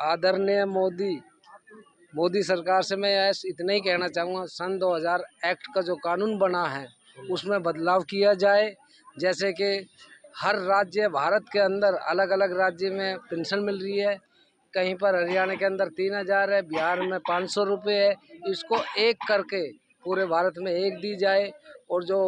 आदरणीय मोदी सरकार से मैं इतना ही कहना चाहूँगा, सन 2000 एक्ट का जो कानून बना है उसमें बदलाव किया जाए। जैसे कि हर राज्य भारत के अंदर अलग अलग राज्य में पेंशन मिल रही है, कहीं पर हरियाणा के अंदर 3000 है, बिहार में 500 रुपये है। इसको एक करके पूरे भारत में एक दी जाए। और जो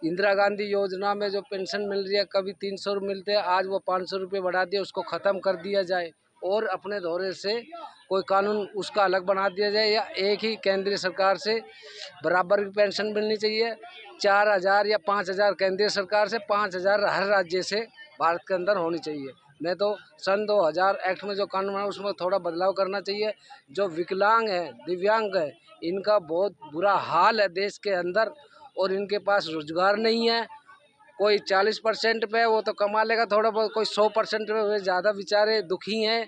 इंदिरा गांधी योजना में जो पेंशन मिल रही है, कभी 300 मिलते हैं, आज वो 500 रुपये बढ़ा दिए, उसको ख़त्म कर दिया जाए और अपने दौरे से कोई कानून उसका अलग बना दिया जाए, या एक ही केंद्रीय सरकार से बराबर की पेंशन मिलनी चाहिए। 4000 या 5000 केंद्रीय सरकार से, 5000 हर राज्य से भारत के अंदर होनी चाहिए। नहीं तो सन 2000 एक्ट में जो कानून है उसमें थोड़ा बदलाव करना चाहिए। जो विकलांग है, दिव्यांग है, इनका बहुत बुरा हाल है देश के अंदर, और इनके पास रोजगार नहीं है। कोई 40% पे वो तो कमा लेगा थोड़ा बहुत, कोई 100% पे, वे ज़्यादा बेचारे दुखी हैं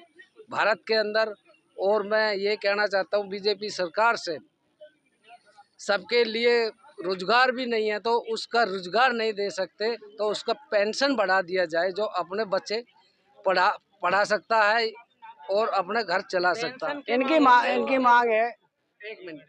भारत के अंदर। और मैं ये कहना चाहता हूँ बीजेपी सरकार से, सबके लिए रोजगार भी नहीं है तो उसका रोजगार नहीं दे सकते तो उसका पेंशन बढ़ा दिया जाए, जो अपने बच्चे पढ़ा सकता है और अपने घर चला सकता है। इनकी मांग है, एक मिनट,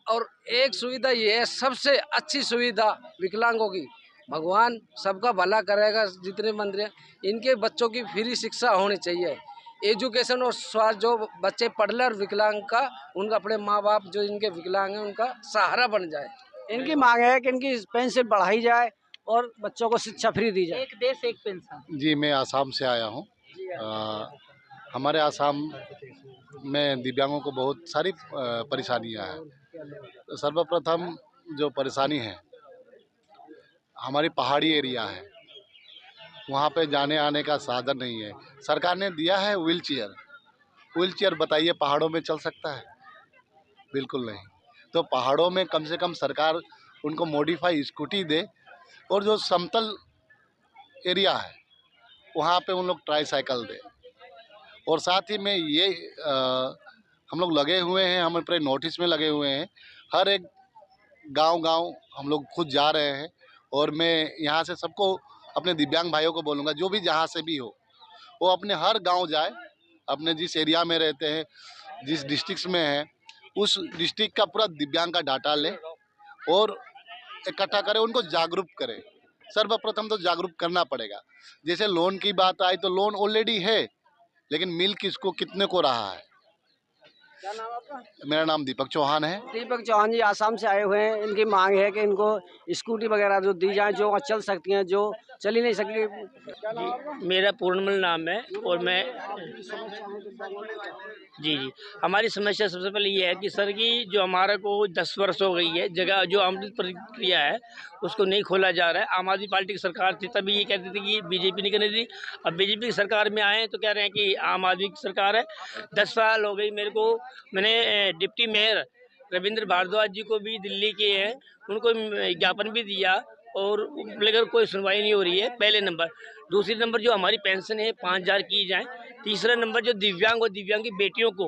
और एक सुविधा ये है, सबसे अच्छी सुविधा विकलांगों की, भगवान सबका भला करेगा जितने मंदिर हैं, इनके बच्चों की फ्री शिक्षा होनी चाहिए। एजुकेशन और स्वास्थ्य, जो बच्चे पढ़ ले और विकलांग का, उनका अपने माँ बाप जो इनके विकलांग हैं उनका सहारा बन जाए। इनकी मांग है कि इनकी पेंशन बढ़ाई जाए और बच्चों को शिक्षा फ्री दी जाए। एक देश एक पेंशन। जी, मैं आसाम से आया हूँ। हमारे आसाम में दिव्यांगों को बहुत सारी परेशानियाँ हैं। सर्वप्रथम जो परेशानी है, हमारी पहाड़ी एरिया है, वहाँ पे जाने आने का साधन नहीं है। सरकार ने दिया है व्हीलचेयर, बताइए पहाड़ों में चल सकता है? बिल्कुल नहीं। तो पहाड़ों में कम से कम सरकार उनको मॉडिफाई स्कूटी दे, और जो समतल एरिया है वहाँ पे उन लोग ट्राईसाइकिल दे। और साथ ही में ये हम लोग लगे हुए हैं, हम अपने नोटिस में लगे हुए हैं, हर एक गांव हम लोग खुद जा रहे हैं। और मैं यहाँ से सबको, अपने दिव्यांग भाइयों को बोलूँगा, जो भी जहाँ से भी हो, वो अपने हर गांव जाए, अपने जिस एरिया में रहते हैं, जिस डिस्ट्रिक्ट में है, उस डिस्ट्रिक्ट का पूरा दिव्यांग का डाटा ले और इकट्ठा करें, उनको जागरूक करें। सर्वप्रथम तो जागरूक करना पड़ेगा। जैसे लोन की बात आई तो लोन ऑलरेडी है, लेकिन मिल किसको कितने को रहा है। क्या नाम आपका? मेरा नाम दीपक चौहान है। दीपक चौहान जी आसाम से आए हुए हैं। इनकी मांग है कि इनको स्कूटी वगैरह जो दी जाए, जो चल सकती हैं, जो चल ही नहीं सकती। क्या नाम आपका? मेरा पूर्णमल नाम है। और मैं जी हमारी समस्या सबसे पहले ये है कि सर की जो हमारा को 10 वर्ष हो गई है, जगह जो अमृत प्रक्रिया है उसको नहीं खोला जा रहा है। आम आदमी पार्टी की सरकार थी तभी ये कहती थी कि बीजेपी नहीं करने दी। अब बीजेपी की सरकार में आए तो कह रहे हैं कि आम आदमी की सरकार है। 10 साल हो गई मेरे को। मैंने डिप्टी मेयर रविंद्र भारद्वाज जी को भी दिल्ली के हैं, उनको ज्ञापन भी दिया और लेकर कोई सुनवाई नहीं हो रही है, पहले नंबर। दूसरी नंबर जो हमारी पेंशन है 5000 की जाए। तीसरा नंबर जो दिव्यांग और दिव्यांग की बेटियों को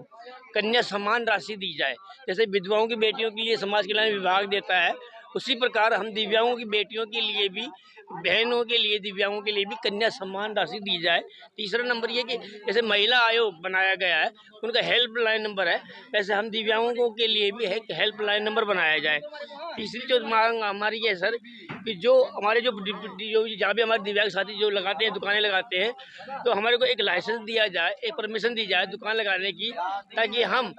कन्या सम्मान राशि दी जाए। जैसे विधवाओं की बेटियों के लिए समाज कल्याण विभाग देता है, उसी प्रकार हम दिव्यांगों की बेटियों के लिए भी, बहनों के लिए, दिव्यांगों के लिए भी कन्या सम्मान राशि दी जाए। तीसरा नंबर ये कि जैसे महिला आयोग बनाया गया है, उनका हेल्पलाइन नंबर है, वैसे हम दिव्यांगों के लिए भी एक हेल्पलाइन नंबर बनाया जाए। तीसरी जो मांग हमारी है सर कि जो हमारे जो जहाँ भी हमारे दिव्यांग साथी जो लगाते हैं, दुकानें लगाते हैं, तो हमारे को एक लाइसेंस दिया जाए, एक परमिशन दी जाए दुकान लगाने की, ताकि हम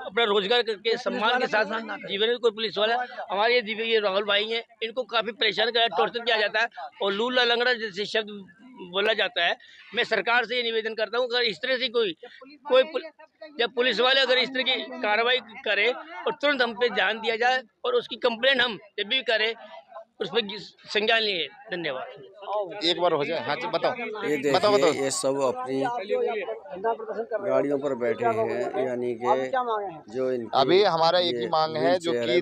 अपना रोजगार करके सम्मान के साथ जीवन में। कोई पुलिस वाला, हमारे ये राहुल भाई हैं, इनको काफ़ी परेशान किया, टॉर्चर किया जाता है और लूला लंगड़ा जैसे शब्द बोला जाता है। मैं सरकार से ये निवेदन करता हूँ, अगर इस तरह से जब पुलिस वाले अगर इस तरह की कार्रवाई करे और तुरंत हम पे ध्यान दिया जाए और उसकी कंप्लेंट हम जब भी करें उस पर संज्ञान लिए। धन्यवाद। एक बार हो जाए। हाँ, बताओ। ये देखिए, ये सब अपनी गाड़ियों पर बैठे हैं, यानी कि जो अभी हमारा एक ही मांग है, जो कि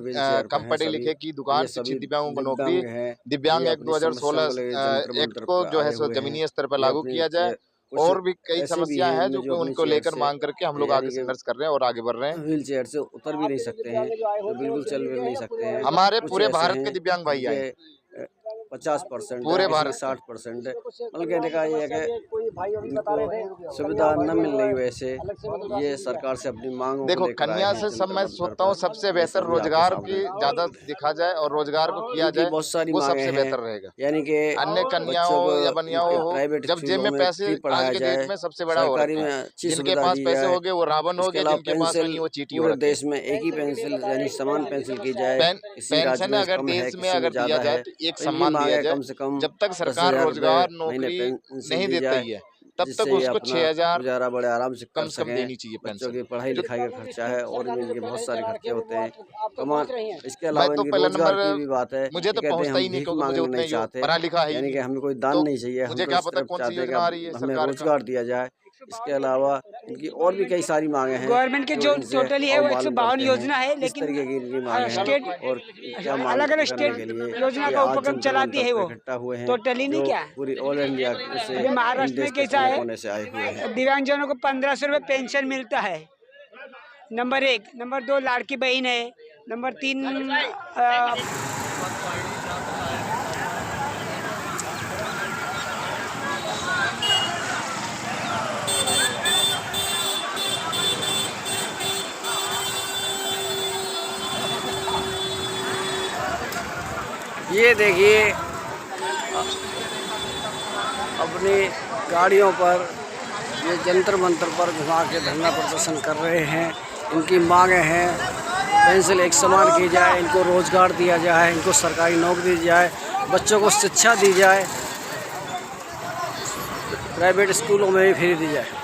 कम पढ़े लिखे की दुकान शिक्षित दिव्यांगों को नौकरी, दिव्यांग एक्ट 2016 एक्ट को जो है सो जमीनी स्तर पर लागू किया जाए। और भी कई समस्या है जो कि उनको लेकर मांग करके हम लोग आगे संघर्ष कर रहे हैं और आगे बढ़ रहे हैं। व्हील चेयर से उतर भी नहीं सकते हैं, तो बिल्कुल चल भी नहीं सकते हैं। हमारे पूरे भारत के दिव्यांग भाई आए, 50% पूरे भारत 60%। मतलब कहने का ये है कि इनको सुविधा न मिल रही वैसे ये सरकार से अपनी मांगों देखो, को लेकर आए कन्या हैं से सब मैं जंतर सोचता हूँ मंतर पर। सबसे बेहतर ये सब भी रोजगार आपके की सामने ज्यादा दिखा जाए और रोजगार को किया इनकी जाए, बहुत सारी वो मांगे सबसे हैं, बेहतर रहेगा। यानी कि अन्य बच्चों कन्याओं को या बनियाओं इनके हो, प्राइवेट जब जेब स्कूलों में में पैसे फ्री आज पढ़ाया के जाए, डेट में सबसे बड़ा हो सरकारी रखा में है। अच्छी जिनके सुविधा पास दी पैसे जाए। हो गए वो रावण हो इसके गए, अलावा जिनके पास पेंसिल नहीं वो चीटी हो पूरे रखे हैं। देश में एक ही पेंसिल यानी समान पेंसिल की जाए, किसी राज्य पेंशन में अगर कम है, देश में किसी में अगर दिया ज़्यादा जाए है। तो एक तो इनकी सम्मान मांग दिया है जाए। कम से कम जब तक सरकार 10,000 रोजगार रुपये महीने नौकरी पेंसिल नहीं दी देती जाए, है, तब तक जिससे ये उसको अपना 6,000 गुजारा बड़े आराम से कम कर से कम सकें। देनी चाहिए बच्चों पेंशन। की पढ़ाई लिखाई का खर्चा है और भी इनके बहुत सारे खर्चे होते हैं। कमान इसके मैं अलावा तो इनकी पहला रोजगार नंबर की भी बात है। मुझे ये तो कहते हैं पहुंचता हम ही नहीं, भीख क्योंकि मुझे मांगना उतने नहीं जो चाहते, पढ़ा लिखा है ही यानी कि नहीं। हमें कोई दान तो नहीं चाहिए, हम मुझे तो क्या इस पता तरफ कौन सी चाहते हैं योजना आ रही है कि हमें सरकार का। रोजगार दिया जाए। इसके अलावा इनकी और भी कई सारी मांगे हैं। गवर्नमेंट की जो इनसे टोटली है और वो मालूम 152 करते हैं योजना है, किस लेकिन तरीके की इनकी मांगे हैं स्टेट और क्या मांग अलग अलग करने स्टेट के लिए योजना ये का आज उपक्रम जंतर चलाती है मंतर पे वो इकट्ठा हुए हैं, टोटली नहीं जो क्या। पूरी ऑल इंडिया से अभी महाराष्ट्र में देश के कैसा कोने है, कोने से आए हुए हैं। दिव्यांगजनों को 1500 रुपये पेंशन मिलता है, नंबर 1। नंबर 2 लाड़की बहन है, नंबर 3 ये देखिए अपनी गाड़ियों पर ये जंतर मंतर पर घुमा के धरना प्रदर्शन कर रहे हैं। इनकी मांगें हैं पेंसिल एक समान की जाए, इनको रोजगार दिया जाए, इनको सरकारी नौकरी दी जाए, बच्चों को शिक्षा दी जाए, प्राइवेट स्कूलों में भी फ्री दी जाए।